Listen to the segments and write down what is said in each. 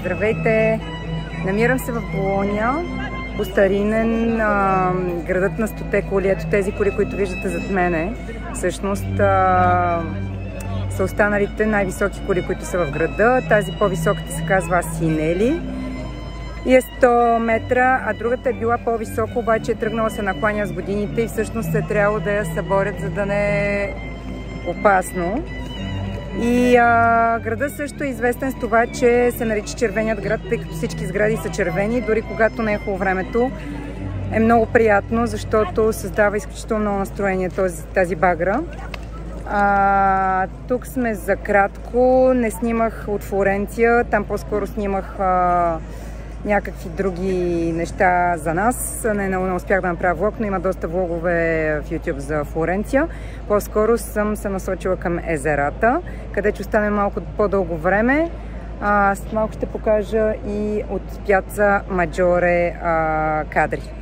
Здравейте! Намирам се в Болония, по-старинен градът на 100-те коли. Ето тези коли, които виждате зад мене, всъщност са останалите най-високи коли, които са в града. Тази по-високата се казва Синели и е 100 метра, а другата е била по-висока, обаче е тръгнала се накланя с годините и всъщност е трябвало да я съборят, за да не е опасно. И града също е известен с това, че се нарича Червеният град, тъй като всички сгради са червени, дори когато не е хубаво времето. Е много приятно, защото създава изключително много настроение тази багра. Тук сме за кратко, не снимах от Флоренция, там по-скоро снимах някакви други неща за нас. Не успях да направя влог, но има доста влогове в YouTube за Флоренция. По-скоро съм се насочила към езерата, където ще остане малко по-дълго време. След малко ще покажа и от Пяца Маджоре кадри.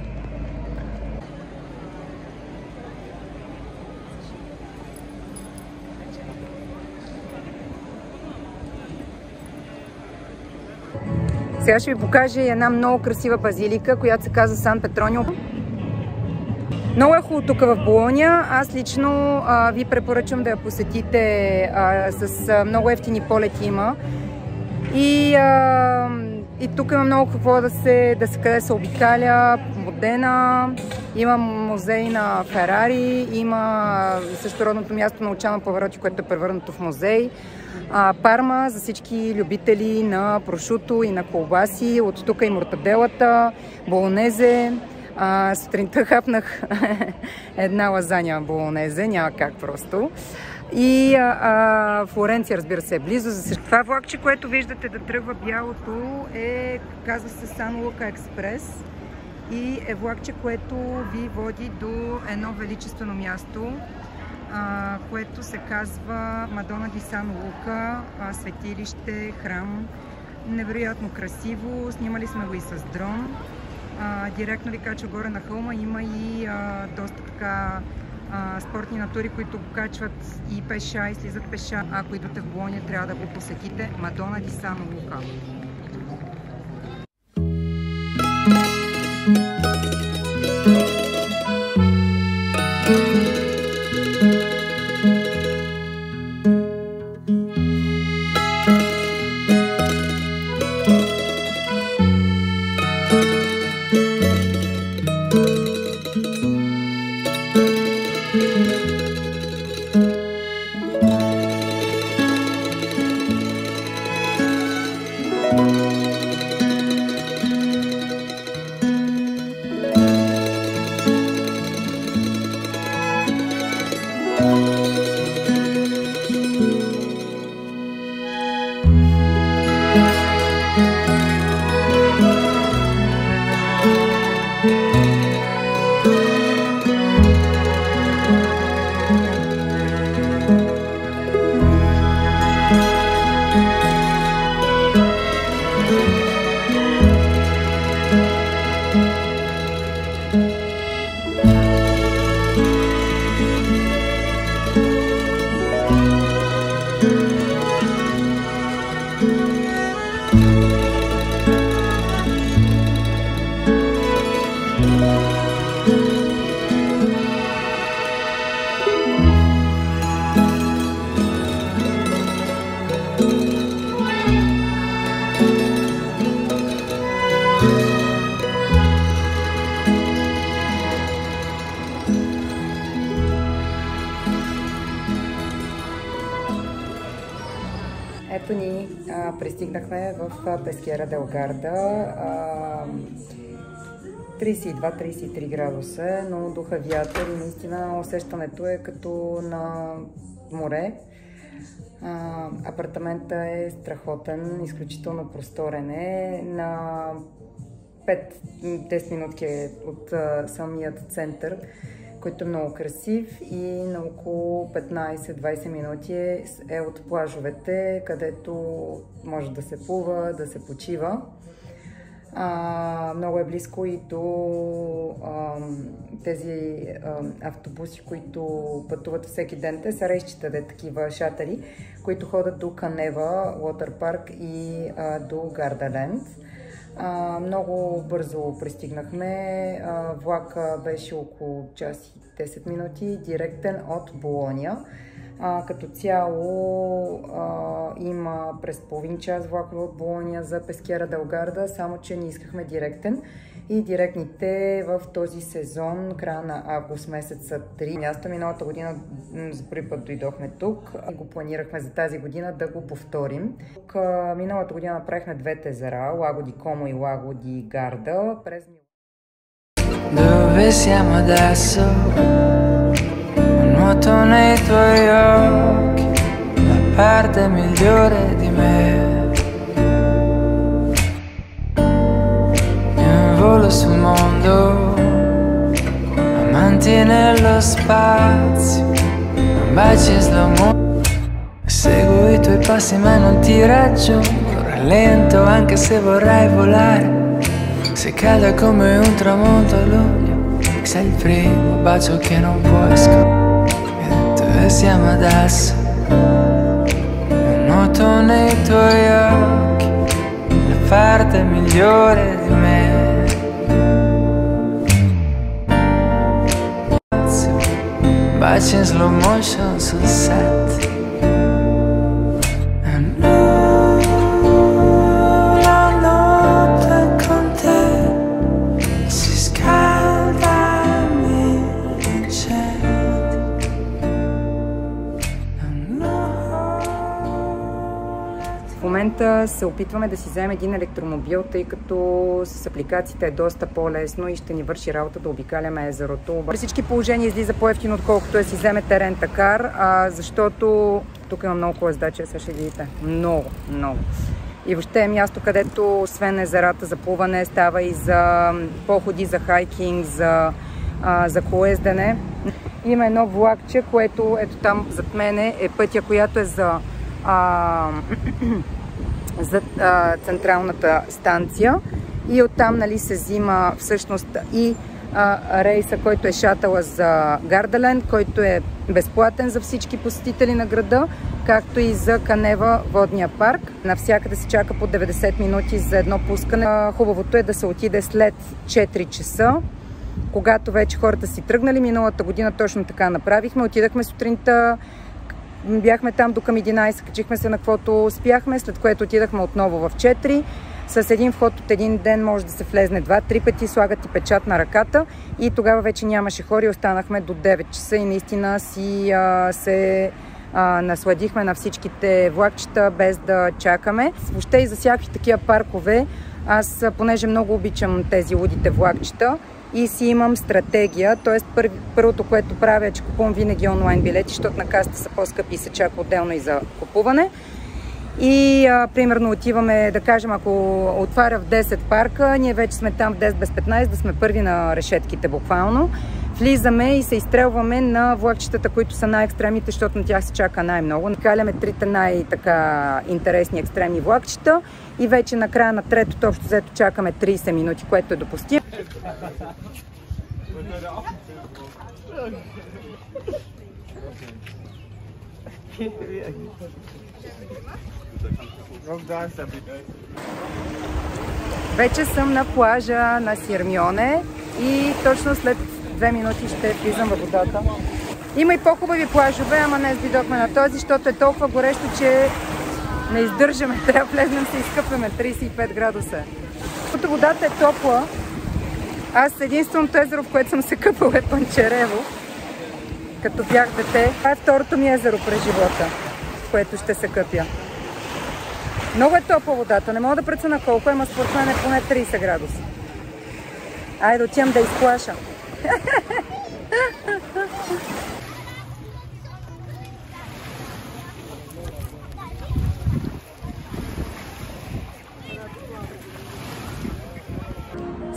Сега ще ви покажа една много красива базилика, която се казва Сан Петронио. Много е хубаво тук в Болония. Аз лично ви препоръчвам да я посетите, с много ефтини полети има. И тук има много какво къде се обикаля. Модена, има музей на Ферари, има също родното място на Лучано Павароти, което е превърнато в музей. Парма за всички любители на прошуто и на колбаси. От тук и мортаделата, болонезе. Сутринта хапнах една лазаня болонезе, няма как просто. И Флоренция, разбира се, е близо. Това влакче, което виждате да тръгва бялото, казва се Сан Лука Експрес и е влакче, което ви води до едно величествено място, което се казва Мадона ди Сан Лука, светилище, храм. Невероятно красиво, снимали сме го и с дрон. Директно ви качва горе на хълма, има и доста така спортни натури, които го качват и пеша, и слизат пеша. Ако идвате в Болония, трябва да го посетите. Мадона ди Сан Лука. Ето ни, пристигнахме в Пескиера дел Гарда. 32-33 градуса, но духа вятър и наистина усещането е като на море. Апартаментът е страхотен, изключително просторен е. На 5-10 минутки от самият център, който е много красив, и на около 15-20 минути е от плажовете, където може да се плува, да се почива. Много е близко и до тези автобуси, които пътуват всеки ден. Те са рейсчета, такива шатъри, които ходят до Канева, Уотър парк и до Гардаленд. Много бързо пристигнахме. Влака беше около час и 10 минути, директен от Болония. Като цяло има през половин час влакове от Болония за Пескера дел Гарда, само че не искахме директен. И директните в този сезон, края на август месец, са 3 мяста. Миналата година за първи път дойдохме тук и го планирахме за тази година да го повторим. Тук миналата година направихме двете езера, Лаго ди Комо и Лаго ди Гарда. Dove siamo adesso? Nuoto nei tuoi occhi, la parte migliore di me. In volo sul mondo, amanti nello spazio, baci in slow mo. Seguo i tuoi passi ma non ti raggiungo, rallento anche se vorrei volare. Se cade come un tramonto a luglio, sei il primo bacio che non puoi scoprire. Dove siamo adesso? Nuoto nei tuoi occhi, la parte migliore di me. Baci in slow motion sul set. В момента се опитваме да си вземем един електромобил, тъй като с апликациите е доста по-лесно и ще ни върши работа да обикаляме езерото. При всички положения излиза по-евтино, отколкото да си вземете рент-а-кар, защото тук има много колездачи, сега ще видите. Много. И въобще е място, където освен езерата за плуване, става и за походи, за хайкинг, за колездене. Има едно влакче, което ето там зад мене е пътя, която е за централната станция и оттам, нали, се взима всъщност и рейса, който е шатъла за Гардаленд, който е безплатен за всички посетители на града, както и за Канева водния парк. Навсякъде се чака по 90 минути за едно пускане. Хубавото е да се отиде след 4 часа, когато вече хората си тръгнали. Миналата година точно така направихме. Отидахме сутринта, бяхме там до към 11, качихме се на каквото успяхме, след което отидахме отново в 4. С един вход от един ден може да се влезне 2-3 пъти, слагат и печат на ръката и тогава вече нямаше хора и останахме до 9 часа и наистина си се насладихме на всичките влакчета без да чакаме. Въобще и за всякакви такива паркове, аз понеже много обичам тези лудите влакчета и си имам стратегия, т.е. първото, което правя е, че купувам винаги онлайн билети, защото на касата са по-скъпи и се чака отделно и за купуване. И примерно отиваме, да кажем, ако отваря в 10 парка, ние вече сме там в 10 без 15, да сме първи на решетките буквално. Влизаме и се изстрелваме на влакчетата, които са най-екстремните, защото на тях се чака най-много. Накаляме трите най-така интересни екстремни влакчета и вече на края на третото общо взето чакаме 30 минути, което е допустимо. Вече съм на плажа на Сирмионе и точно след 2 минути ще влизам във водата. Има и по-хубави плажове, ама днес дойдохме на този, защото е толкова горещо, че не издържаме. Трябва да влезнем се изкъпваме 35 градуса. Като водата е топла, аз единственото езеро, в което съм се къпала, е Панчерево, като бях дете. Това е второто ми езеро през живота, в което ще се къпя. Много е топла водата, не мога да преценя колко, ама според мен е поне 30 градуса. Айде отивам да изплаша.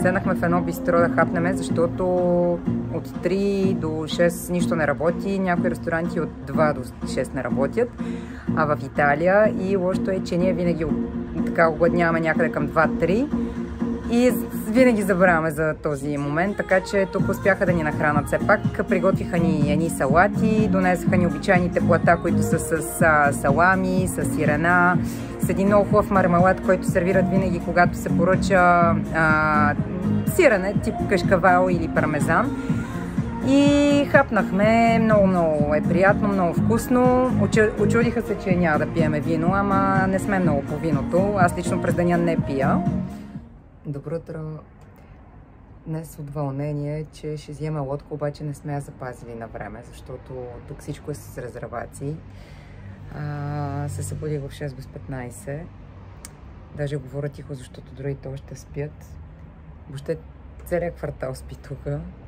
Седнахме в едно бистро да хапнеме, защото от 3 до 6 нищо не работи. Някои ресторанти от 2 до 6 не работят в Италия. И лошото е, че ние винаги така огладняваме някъде към 2-3. И винаги забравяме за този момент, така че тук успяха да ни нахранат все пак. Приготвиха ни едни салати, донесаха ни обичайните плата, които са с салами, с сирена, с един много хубав мармелад, който сервират винаги, когато се поръча сирене, тип кашкавал или пармезан. И хапнахме, много е приятно, много вкусно. Очудиха се, че няма да пиеме вино, ама не сме много по виното. Аз лично през деня не пия. Добро утро. Днес от вълнение, че ще взема лодка, обаче не сме я запазили на време, защото тук всичко е с резервации. Се събудих в 6 без 15. Даже говоря тихо, защото другите още спят. Въобще целият квартал спи тук.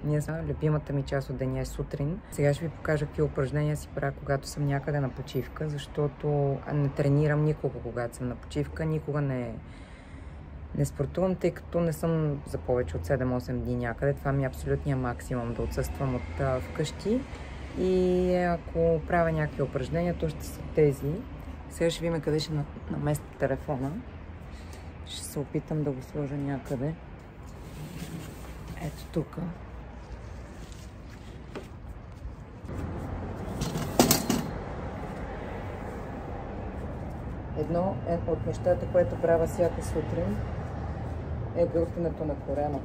Ние сме, любимата ми част от деня е сутрин. Сега ще ви покажа какви упражнения си правя, когато съм някъде на почивка, защото не тренирам никога, когато съм на почивка, никога не спортувам, тъй като не съм за повече от 7-8 дни някъде. Това ми е абсолютния максимум да отсъствам от вкъщи. И ако правя някакви упражнения, то ще са тези. Сега ще видим къде ще наместя телефона. Ще се опитам да го сложа някъде. Ето тук. Едно от нещата, което правя всяка сутрин, е гълтането на корема.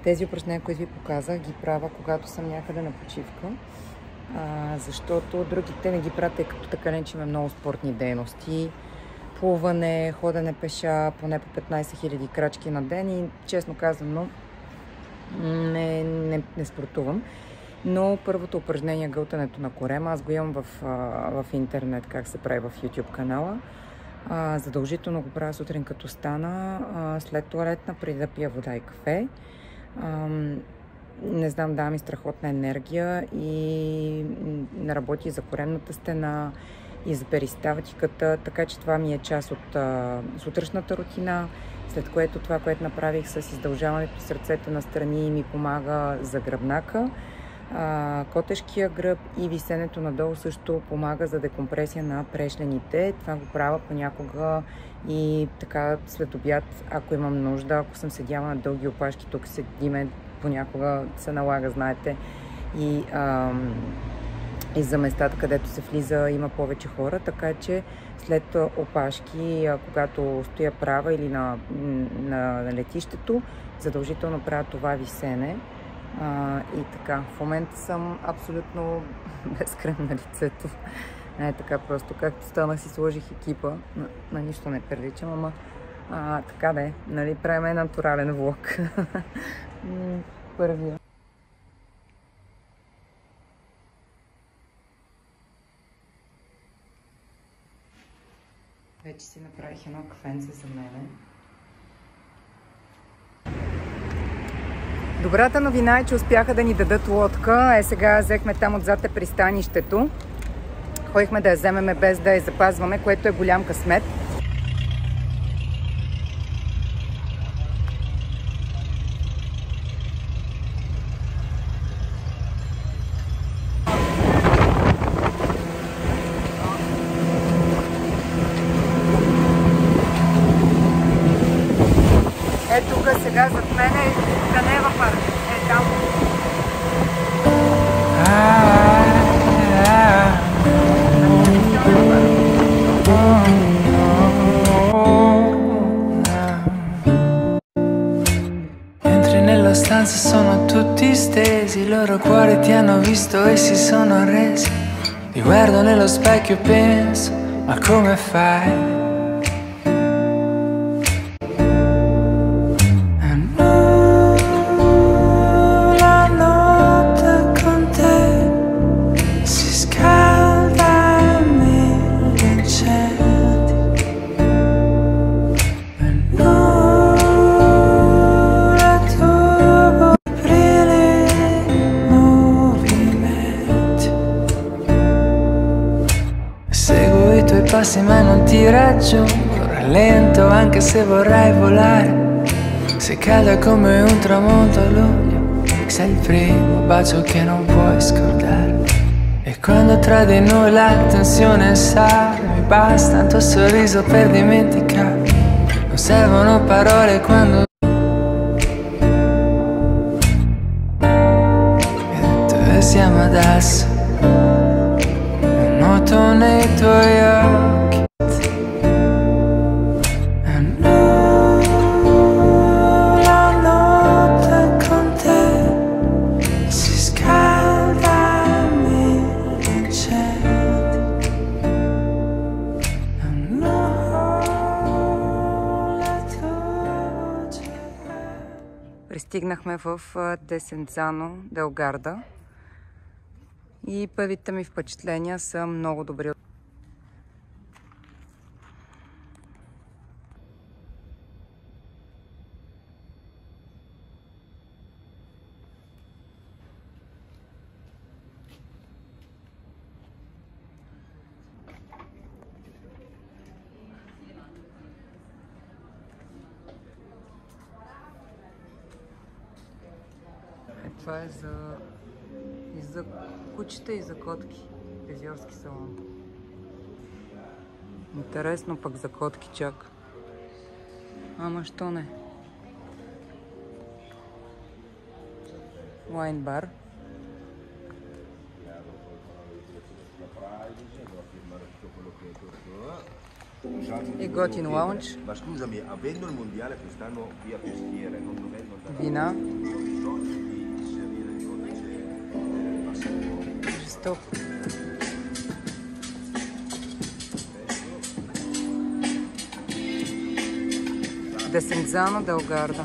Тези упражнения, които ви показах, ги правя, когато съм някъде на почивка, защото другите не ги правя, тъй като така не, че има много спортни дейности. Плуване, ходене пеша, поне по 15 000 крачки на ден и, честно казано, не спортувам. Но първото упражнение е гълтането на корема. Аз го имам в интернет, как се прави в YouTube канала. Задължително го правя сутрин, като стана, след тоалетна, преди да пия вода и кафе. Не знам, дава ми страхотна енергия и работи за коремната стена и за перисталтиката, така че това ми е част от сутрешната рутина, след което това, което направих с издължаването с ръцете настрани, ми помага за гръбнака. Котешкия гръб и висенето надолу също помага за декомпресия на прешлените. Това го правя понякога и така след обяд, ако имам нужда, ако съм седяла на дълги опашки, тук седиме, понякога се налага, знаете, и за местата, където се влиза, има повече хора, така че след опашки, когато стоя права или на летището, задължително правя това висене. И така, в момента съм абсолютно без крем на лицето. Така просто, както станах, си сложих екипа. На нищо не приличам, ама така да е. Нали, правим натурален влог. Първия. Вече си направих едно кафенце за мене. Добрата новина е, че успяха да ни дадат лодка. Сега взехме там отзад пристанището. Ходихме да я вземеме без да я запазваме, което е голям късмет. Ето тук сега зад мен е Канева парк. Е там. Entri nella stanza sono tutti stesi, i loro cuori ti hanno visto e si sono arresi. Ti guardo nello specchio e penso, ma come fai? passi ma non ti raggiungo, rallento anche se vorrei volare. Sei calda come un tramonto a luglio, sei il primo bacio che non puoi scordare. E quando tra di noi la tensione sale, mi basta un tuo sorriso per dimenticare. Non servono parole quando dove siamo adesso. Nuoto nei tuoi occhi e la notte con te si scalda a mille incendi e la tua voce. Пристигнахме в Десензано дел Гарда и първите ми впечатления са много добри. Това е за кучета и за котки. Фризьорски салон. Интересно пък за котки чак. Ама що не? Wine bar. И готин лаунч. Ma scusami, avendo il mondiale quest'anno qui a Peschiera, non dovendo andare Вина. di servire il codice Жестоко. Десензано дел Гарда.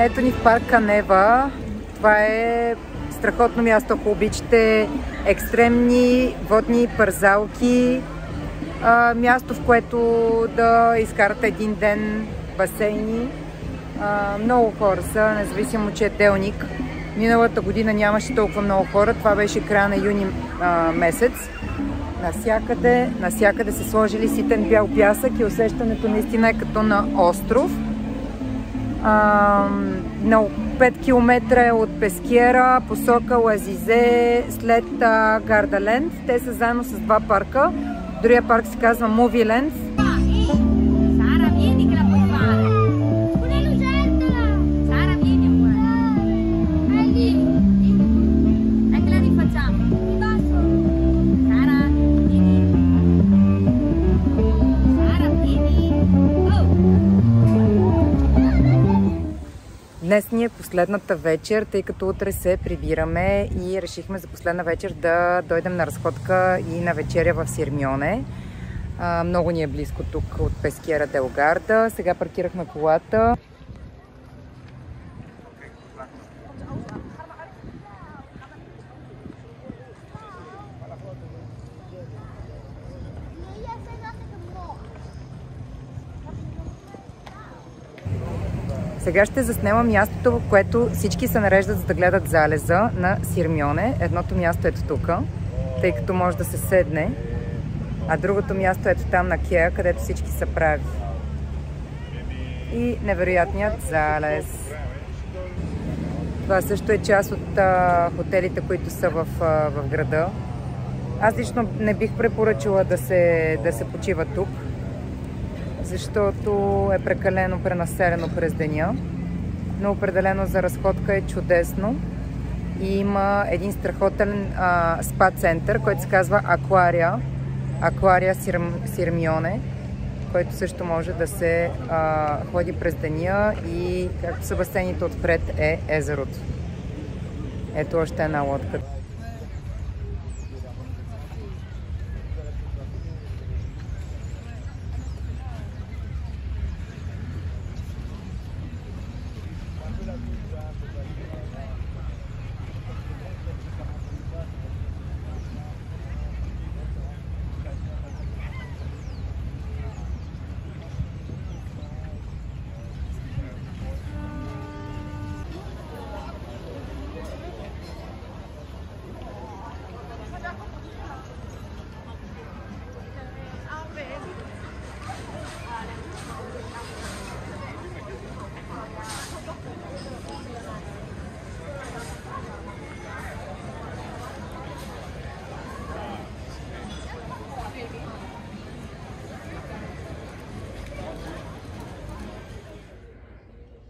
Ето ни в парк Канева. Това е страхотно място, ако обичате екстремни водни парзалки. Място, в което да изкарате един ден басейни. Много хора са, независимо, че е делник. Миналата година нямаше толкова много хора. Това беше края на юни месец. Насякъде се сложили ситен бял пясък и усещането наистина е като на остров. На 5 км е от Пескиера, посока Лазизе, след Гардаленд. Те са заедно с два парка. Другия парк се казва Мувиленд. Днес ни е последната вечер, тъй като утре се прибираме и решихме за последна вечер да дойдем на разходка и на вечеря в Сирмионе. Много ни е близко тук от Пескиера дел Гарда. Сега паркирахме колата. Сега ще заснема мястото, в което всички се нареждат за да гледат залеза на Сирмионе. Едното място ето тук, тъй като може да се седне, а другото място ето там на Кея, където всички са прави. и невероятният залез. Това също е част от хотелите, които са в града. Аз лично не бих препоръчала да се почива тук, защото е прекалено пренаселено през деня. Но определено за разходка е чудесно. И има един страхотен спа център, който се казва Аквария Сирмионе, който също може да се ходи през деня и както са басейните отпред е езерото. Ето още една лодка.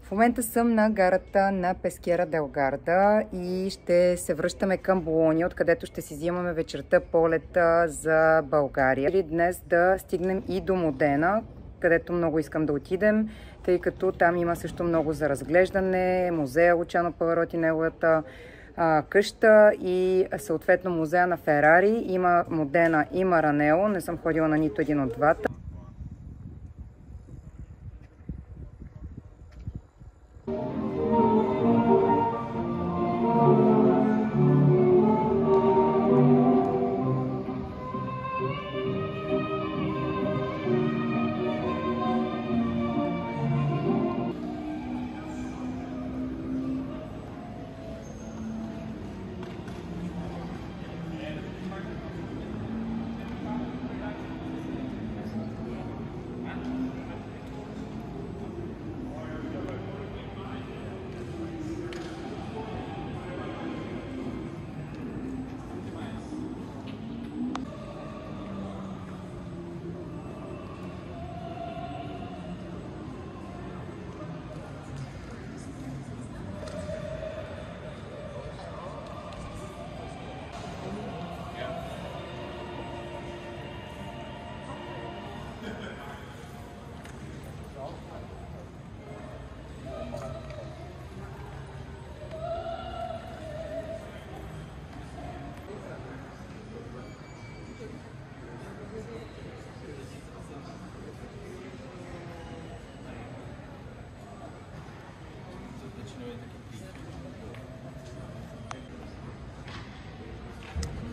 В момента съм на гарата на Пескера дел Гарда и ще се връщаме към Болония, откъдето ще си взимаме вечерта полета за България. Или днес да стигнем и до Модена, където много искам да отидем, тъй като там има също много за разглеждане, музея Лучано Павароти, неговата къща и съответно музея на Ферари. Има Модена и Маранело, не съм ходила на нито един от двата.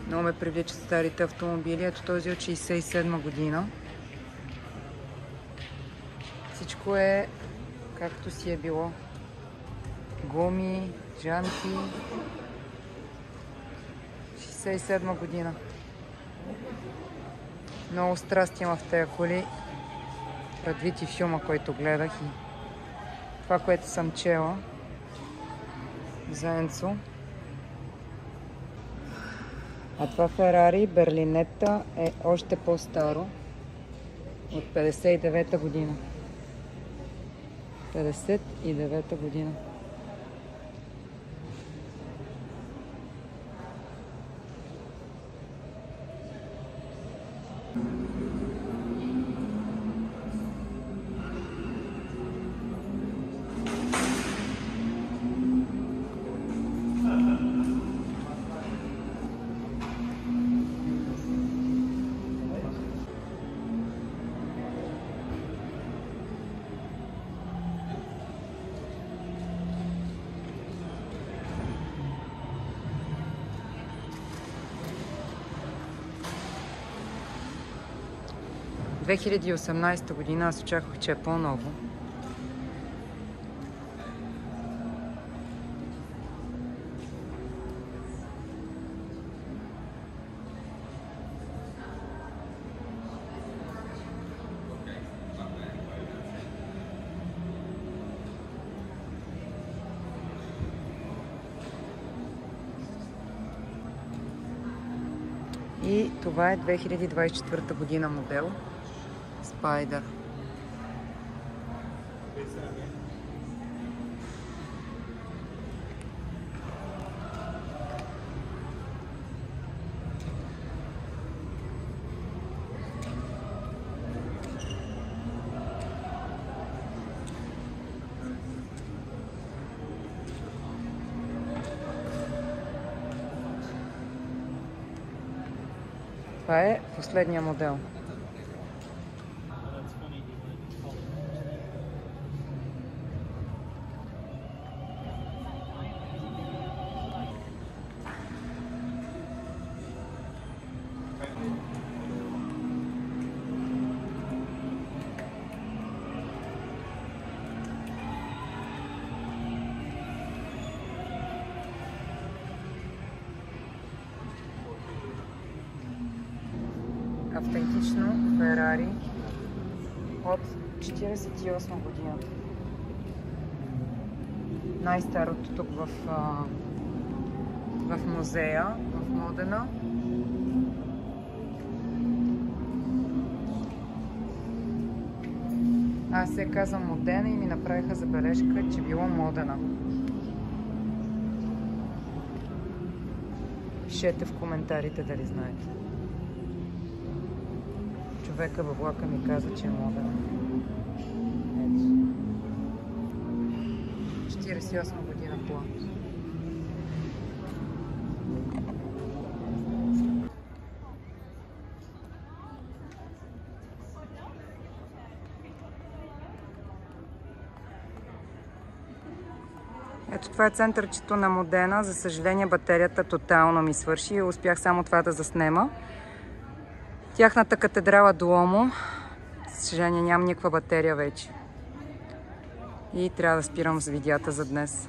Много ме привличат старите автомобили. Ето този от 67 година. Всичко е както си е било. Гуми, джанти. 67 година. Много страсти има в тези коли. Предвид и филма, който гледах и това, което съм чела за Енцо. А това Ферари Берлинета е още по-старо, от 59-та година. 59-та година. В 2018 година аз очаквах, че е по-ново. И това е 2024 година модел Spider. Това е последния модел. Автентично Ферари от 1948 година. Най-старото тук в музея, в Модена. Аз се казвам Модена и ми направиха забележка, че било Модена. Пишете в коментарите дали знаете. Човека във влака ми каза, че е Модена. 48 година план. Ето това е центърчето на Модена. За съжаление батерията тотално ми свърши. Успях само това да заснема. Тяхната катедрала Дуомо. За съжаление нямам никаква батерия вече. И трябва да спирам с видеята за днес.